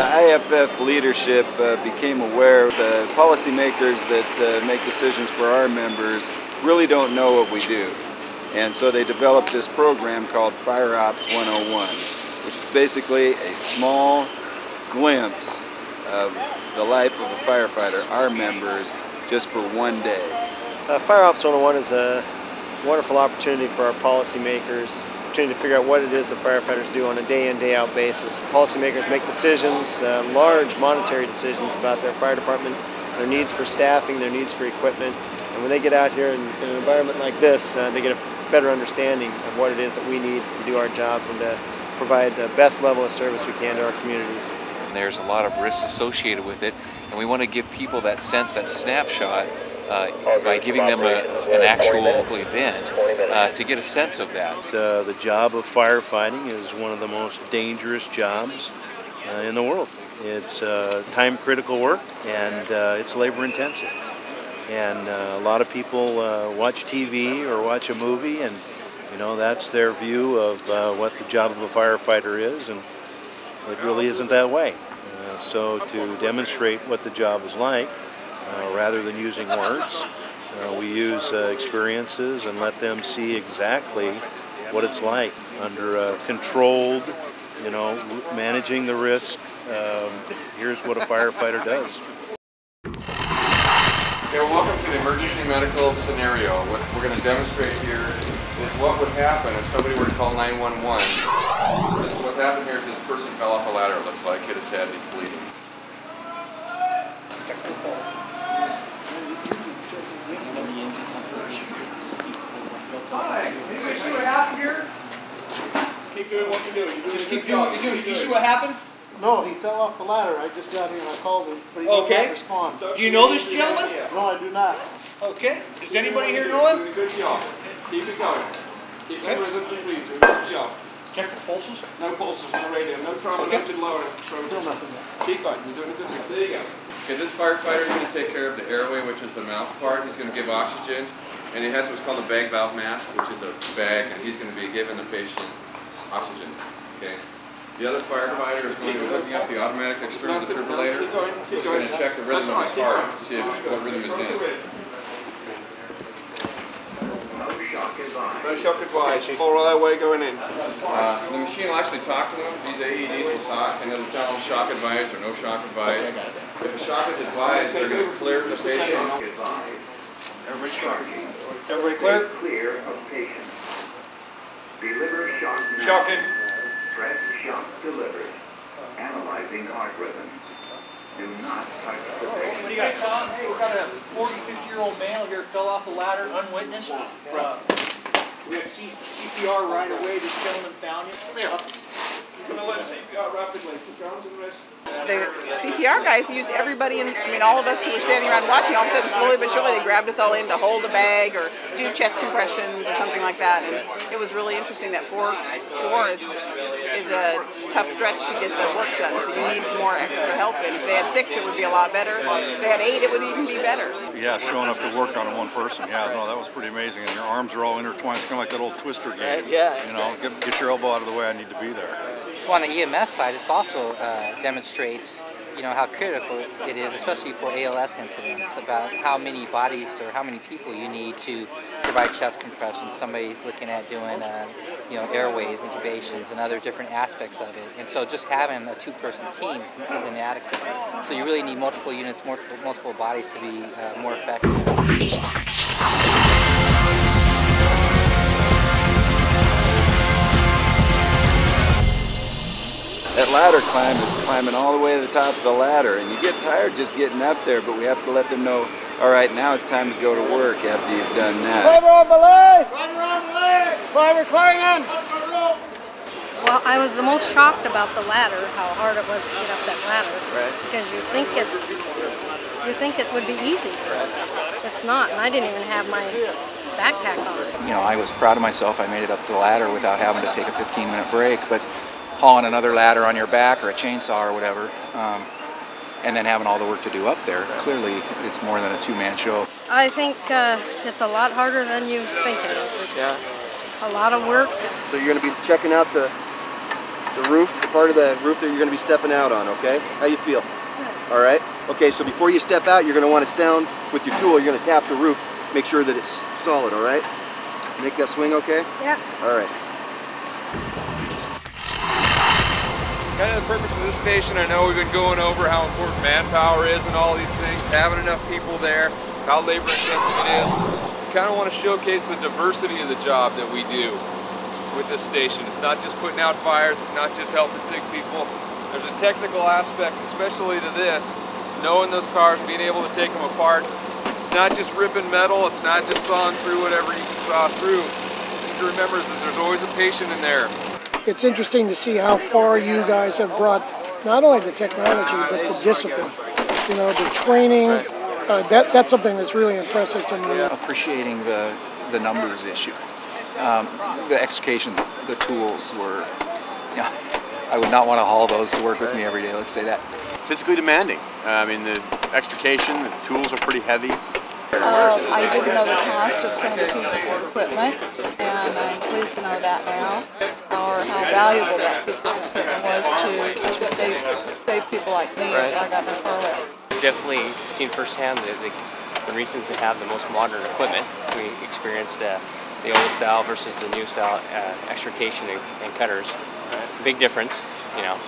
IFF leadership became aware the policymakers that make decisions for our members really don't know what we do. And so they developed this program called Fire Ops 101, which is basically a small glimpse of the life of a firefighter, our members, just for one day. Fire Ops 101 is a wonderful opportunity for our policymakers, opportunity to figure out what it is that firefighters do on a day-in, day-out basis. Policymakers make decisions, large monetary decisions about their fire department, their needs for staffing, their needs for equipment. And when they get out here in an environment like this, they get a better understanding of what it is that we need to do our jobs and to provide the best level of service we can to our communities. There's a lot of risks associated with it, and we want to give people that sense, that snapshot, by giving them an actual event to get a sense of that. The job of firefighting is one of the most dangerous jobs in the world. It's time-critical work, and it's labor-intensive. And a lot of people watch TV or watch a movie, and that's their view of what the job of a firefighter is, and it really isn't that way. So to demonstrate what the job is like, rather than using words, we use experiences and let them see exactly what it's like under controlled, managing the risk. Here's what a firefighter does. Okay, well, welcome to the emergency medical scenario. What we're going to demonstrate here is what would happen if somebody were to call 911. What happened here is this person fell off a ladder, it looks like, hit his head, he's bleeding. Hi, anybody see what happened here? Keep doing what you're doing. Just keep doing what you're doing. Did you see what happened? No, he fell off the ladder. I just got here and I called him, but he did not respond. Do you know this gentleman? No, I do not. Okay. Does anybody here know him? Good job. Keep it going. Keep the rhythms and breathe. Good job. Check for pulses. No pulses, no radio, no trauma, nothing lower. Still nothing. Keep going. You're doing a good job. There you go. Okay, this firefighter is going to take care of the airway, which is the mouth part. He's going to give oxygen. And he has what's called a bag valve mask, which is a bag, and he's going to be giving the patient oxygen. Okay. The other firefighter is going to be looking up the automatic external defibrillator. He's going to check the rhythm of his heart to see what rhythm is in. No shock advised. All right way going in. The machine will actually talk to him. These AEDs will talk, and it'll tell him shock advised or no shock advised. If a shock is advised, they're going to clear the patient. Everybody's clear. Everybody clear? Clear of patient. Deliver shock. Shocking. Press shock delivered. Analyzing heart rhythm. Do not touch the patient. What do you got, John? Hey, we've got a 40, 50-year-old male here fell off the ladder unwitnessed. We have CPR right away. This gentleman found him. Come here. We're going to let CPR rapidly. Jones and the rest. The CPR guys used everybody, all of us who were standing around watching, all of a sudden, slowly but surely, they grabbed us all in to hold a bag or do chest compressions or something like that. And it was really interesting that four is a tough stretch to get the work done, so you need more extra help. And if they had 6, it would be a lot better. If they had 8, it would even be better. Yeah, showing up to work on one person. Yeah, no, that was pretty amazing. And your arms are all intertwined. It's kind of like that old twister game. Yeah. Get your elbow out of the way. I need to be there. Well, on the EMS side, it also demonstrates, how critical it is, especially for ALS incidents, about how many bodies or how many people you need to provide chest compression. Somebody's looking at doing, airways, intubations, and other different aspects of it. And so just having a 2-person team is inadequate. So you really need multiple units, multiple bodies to be more effective. That ladder climb is climbing all the way to the top of the ladder, and you get tired just getting up there, but we have to let them know, all right, now it's time to go to work after you've done that. Climber on belay! Climber on belay! Climber climbing! Well, I was the most shocked about the ladder, how hard it was to get up that ladder. Right. Because you think it would be easy. It's not, and I didn't even have my backpack on. I was proud of myself. I made it up the ladder without having to take a 15-minute break, but hauling another ladder on your back or a chainsaw or whatever, and then having all the work to do up there, clearly it's more than a 2-man show. I think it's a lot harder than you think it is. It's a lot of work. So you're going to be checking out the the roof, the part of the roof that you're going to be stepping out on, okay? How you feel? All right? Okay, so before you step out, you're going to want to sound with your tool. You're going to tap the roof, make sure that it's solid, all right? Make that swing okay? Yeah. All right. Kind of the purpose of this station, I know we've been going over how important manpower is and all these things, having enough people there, how labor intensive it is. We kind of want to showcase the diversity of the job that we do with this station. It's not just putting out fires, it's not just helping sick people. There's a technical aspect, especially to this, knowing those cars, being able to take them apart. It's not just ripping metal, it's not just sawing through whatever you can saw through. You need to remember that there's always a patient in there. It's interesting to see how far you guys have brought not only the technology, but the discipline. You know, the training, that's something that's really impressive to me. Appreciating the numbers issue. The extrication, the tools were, you know, I would not want to haul those to work with me every day, let's say that. Physically demanding. I mean, the extrication, the tools are pretty heavy. I didn't know the cost of some of the pieces of equipment, and I'm pleased to know that now, or how valuable that piece of equipment was to save people like me if I got in a car wreck. Definitely seen firsthand the reasons to have the most modern equipment. We experienced the old style versus the new style extrication and cutters. Big difference, you know,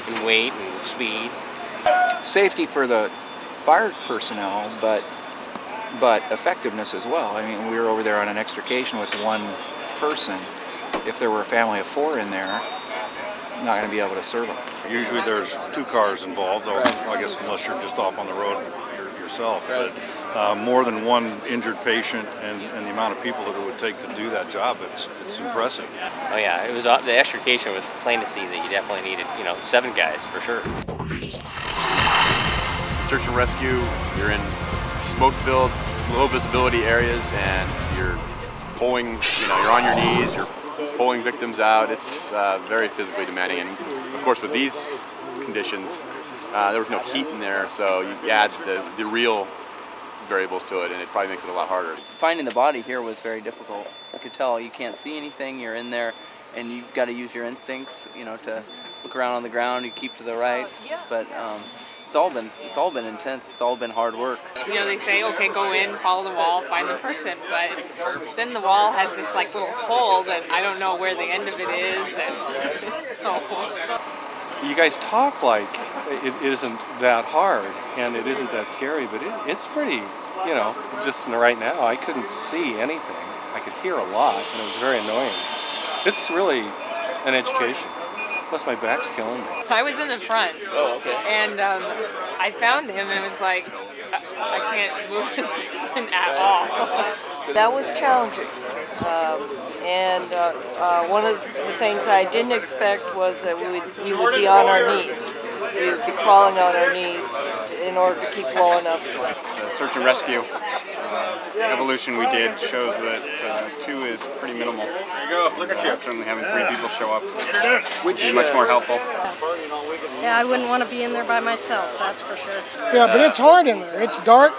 in weight and speed. Safety for the fire personnel, but effectiveness as well. I mean, we were over there on an extrication with one person. If there were a family of 4 in there, I'm not going to be able to serve them. Usually there's 2 cars involved, though, I guess unless you're just off on the road yourself. But more than one injured patient and the amount of people that it would take to do that job, it's impressive. Oh yeah, it was the extrication was plain to see that you definitely needed, you know, 7 guys for sure. Search and rescue, you're in smoke-filled, low visibility areas, and you're pulling, you know, you're on your knees, you're pulling victims out. It's very physically demanding, and of course with these conditions, there was no heat in there, so you add the real variables to it, and it probably makes it a lot harder. Finding the body here was very difficult. You could tell you can't see anything, you're in there, and you've got to use your instincts, you know, to look around on the ground, you keep to the right, but it's all been intense. It's all been hard work. You know, they say, okay, go in, follow the wall, find the person, but then the wall has this like little hole that I don't know where the end of it is, and so. You guys talk like it isn't that hard and it isn't that scary, but it's pretty, you know, just right now I couldn't see anything. I could hear a lot, and it was very annoying. It's really an education. Plus my back's killing me. I was in the front. Oh, okay. And I found him and it was like, I can't move this person at all. That was challenging. One of the things I didn't expect was that we would be on our knees. We would be crawling on our knees in order to keep low enough. The search and rescue evolution we did shows that 2 is pretty minimal. There you go, look at you. Certainly having 3 people show up would be much more helpful. Yeah, I wouldn't want to be in there by myself, that's for sure. Yeah, but it's hard in there. It's dark.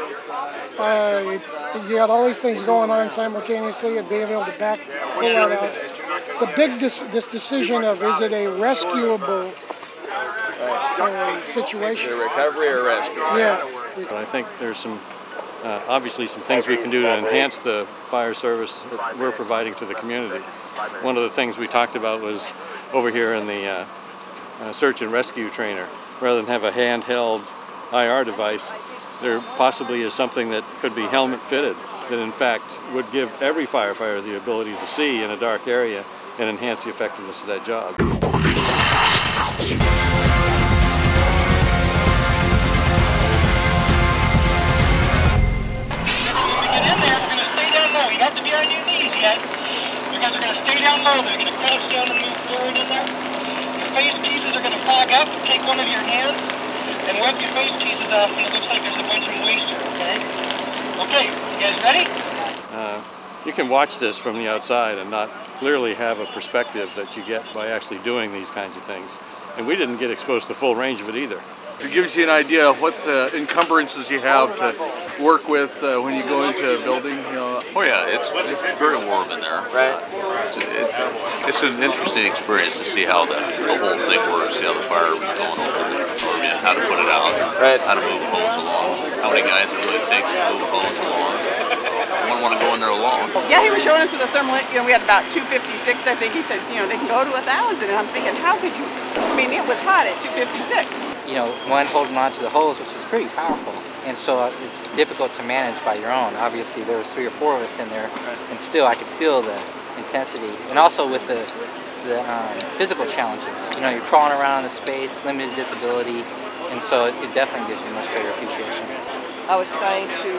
You got all these things going on simultaneously, and being able to pull that out. The big this decision of, is it a rescuable situation? Is it a recovery or rescue? Yeah. I think there's some obviously some things we can do to enhance the fire service that we're providing to the community. One of the things we talked about was over here in the search and rescue trainer. Rather than have a handheld IR device, there possibly is something that could be helmet fitted that in fact would give every firefighter the ability to see in a dark area and enhance the effectiveness of that job. You have to be on your knees yet. You guys are going to stay down low. They're going to crouch down and move forward in there. Your face pieces are going to fog up. Take one of your hands and wipe your face pieces off, and it looks like there's a bunch of moisture, okay? Okay, you guys ready? You can watch this from the outside and not clearly have a perspective that you get by actually doing these kinds of things. And we didn't get exposed to the full range of it either. It gives you an idea of what the encumbrances you have to work with when you go into a building. You know. Oh yeah, it's very warm in there. Right. It's an interesting experience to see how the whole thing works, see how the fire was going over it, how to put it out, how to move a hose along, how many guys it really takes to move a hose along. You wouldn't want to go in there alone. Yeah, he was showing us with a thermal, we had about 256, I think. He said, they can go to 1,000. And I'm thinking, how could you? I mean, it was hot at 256. One holding on to the hose, which is pretty powerful. And so it's difficult to manage by your own. Obviously, there were 3 or 4 of us in there, and still I could feel the intensity. And also with the physical challenges. You're crawling around in the space, limited visibility, and so it definitely gives you a much greater appreciation. I was trying to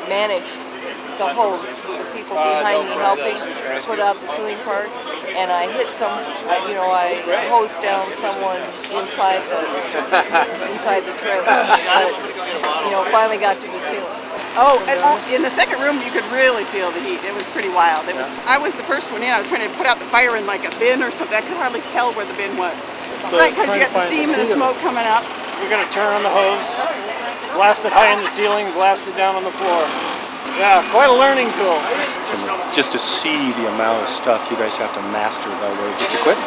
manage the hose with the people behind me helping put out the ceiling part, and I hit I hosed down someone inside the trailer, but finally got to the ceiling. Oh, and in the second room you could really feel the heat. It was pretty wild. I was the first one in. I was trying to put out the fire in like a bin or something. I could hardly tell where the bin was. Right, because you got the steam and the smoke coming up. You're going to turn on the hose, blast it high in the ceiling, blast it down on the floor. Yeah, quite a learning tool. Just to see the amount of stuff you guys have to master by way of just equipment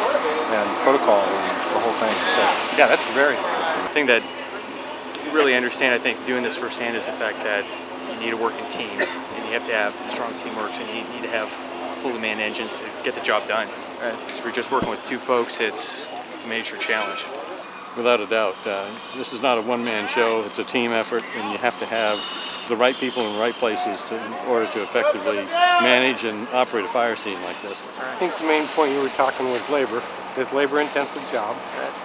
and protocol and the whole thing. So yeah, that's very helpful. The thing that you really understand, I think, doing this firsthand is the fact that you need to work in teams, and you have to have strong teamwork, and you need to have fully manned engines to get the job done. Because if you're just working with 2 folks, it's a major challenge. Without a doubt. This is not a one-man show, it's a team effort, and you have to have the right people in the right places in order to effectively manage and operate a fire scene like this. I think the main point you were talking was labor. It's a labor-intensive job.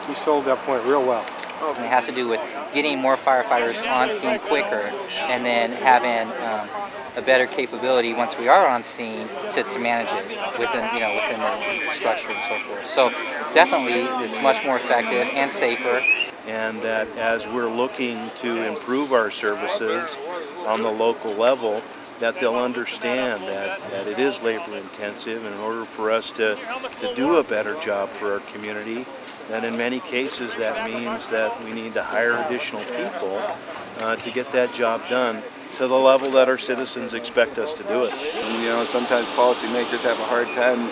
You sold that point real well. It has to do with getting more firefighters on scene quicker, and then having a better capability once we are on scene to manage it within the structure and so forth. So definitely it's much more effective and safer. And that as we're looking to improve our services on the local level, that they'll understand that it is labor intensive, and in order for us to do a better job for our community, then in many cases that means that we need to hire additional people to get that job done to the level that our citizens expect us to do it. And, sometimes policymakers have a hard time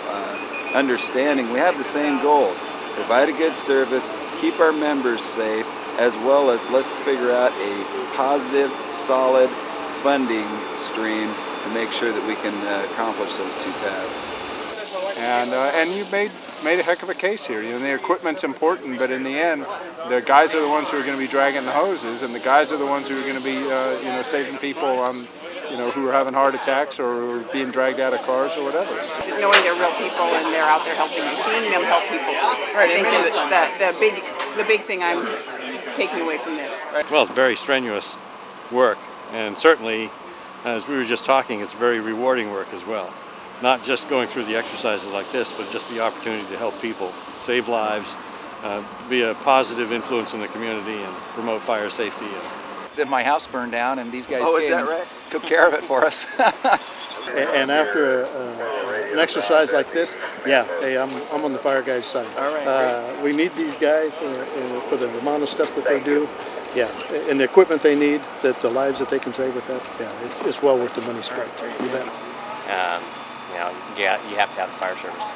understanding we have the same goals: provide a good service, keep our members safe, as well as let's figure out a positive, solid funding stream to make sure that we can accomplish those 2 tasks. And you made a heck of a case here. The equipment's important, but in the end, the guys are the ones who are going to be dragging the hoses, and the guys are the ones who are going to be, saving people who are having heart attacks or being dragged out of cars or whatever. Knowing they're real people and they're out there helping you, seeing them help people, I think is the big thing I'm taking away from this. Well, it's very strenuous work, and certainly, as we were just talking, it's very rewarding work as well. Not just going through the exercises like this, but just the opportunity to help people, save lives, be a positive influence in the community, and promote fire safety. My house burned down, and these guys came and took care of it for us. And after an exercise like this, yeah, hey, I'm on the fire guys' side. All right, we need these guys for the amount of stuff that they do. Yeah, and the equipment they need, the lives that they can save with that. Yeah, it's well worth the money spent. You bet. You have to have the fire service.